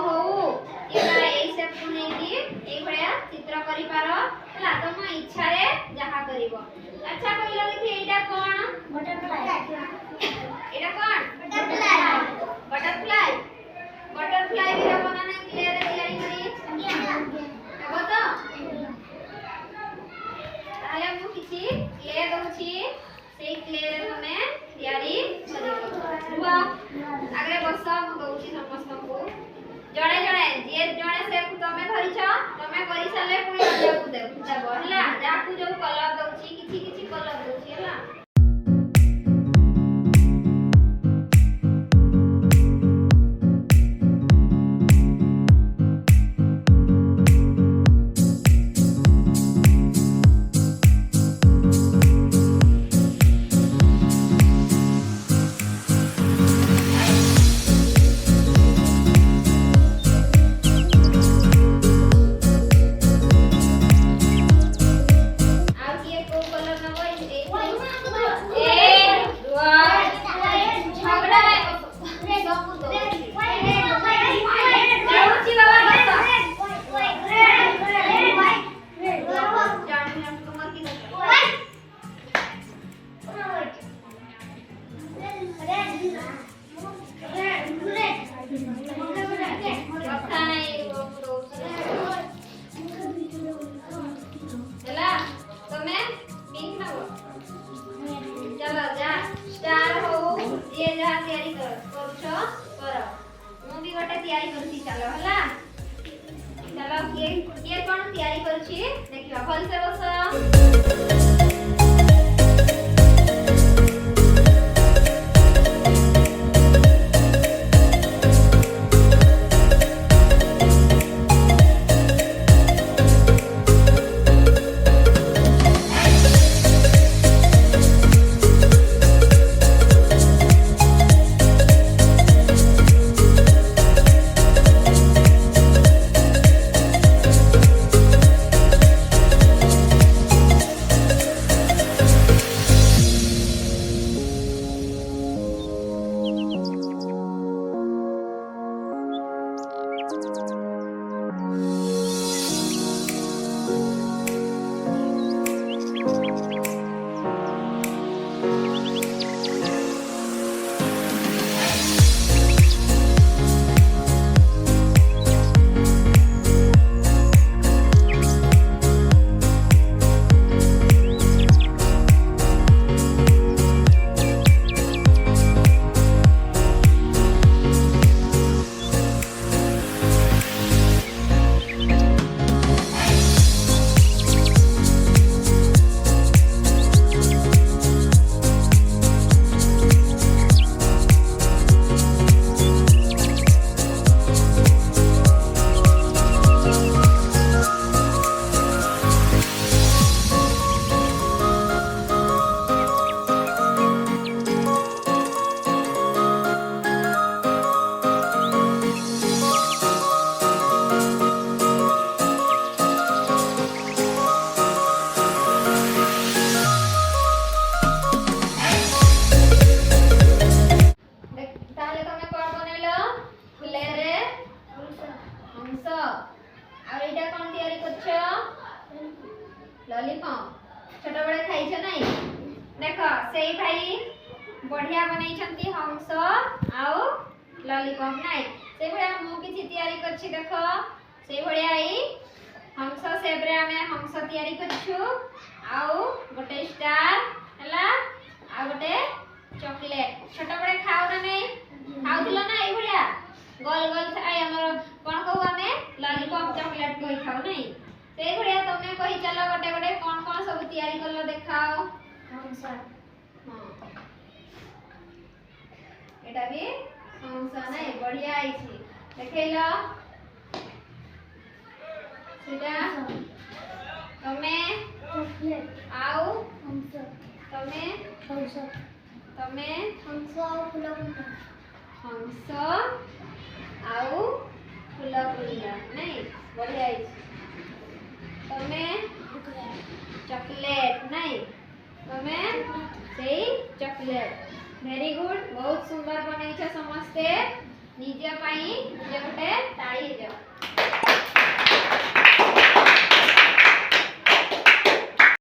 हो किबा ए सेप को नै कि ए भया चित्र करि पारो हला तम इच्छा रे जहा करिवो। अच्छा कहिलो देखि एटा कोन बटरफ्लाई एटा कोन बटरफ्लाई बटरफ्लाई भी बना नै क्लियर रे तैयारी करी अब तो ताले मु किछि क्ले दउछि सेई क्ले रे तमे तैयारी करिवो। रुआ आगे बस मु दउछि समस्त को जणे जणे जे जणे से तमे धरिछ तमे करि साले पुनी अन्य को देबो हला जाकू जो कलर दउछि किछि किछि कलर दउछि हला। ये कौन तैयारी करछि देखियो भल से बस। लॉलीपॉप छोट बड़े खाई छ नहीं देख सेई भाई बढ़िया बनई छंती हंस आउ लॉलीपॉप नहीं से भया मु किछि तयारी करछि देख से भया आई हंस शेप रे हमें हंस तयारी करछु आउ गोटे स्टार हला आ गोटे चॉकलेट छोट बड़े खाओ ना नहीं खाउथिलो ना ए भया गोल गोल थाए हमर कोन कहू हमें लॉलीपॉप चॉकलेट कहि खाओ नहीं से भया तमे कहि चलो गोटे गोटे कोन कोन सब तयारी करलो देखाओ हंस हां एटा भी हंस नहीं बढ़िया आई छी देखैलो सेटा तमे चॉकलेट आउ हंस तमे हंस तमे हंस आउ फुलकुंडा हंस आउ फुलकुंडा नहीं बढ़िया आई तमे चॉकलेट नहीं तमे सेई चॉकलेट वेरी गुड बहुत सुंदर बनै छ समस्ते निज पाई जे गोटे ताली हे जाओ।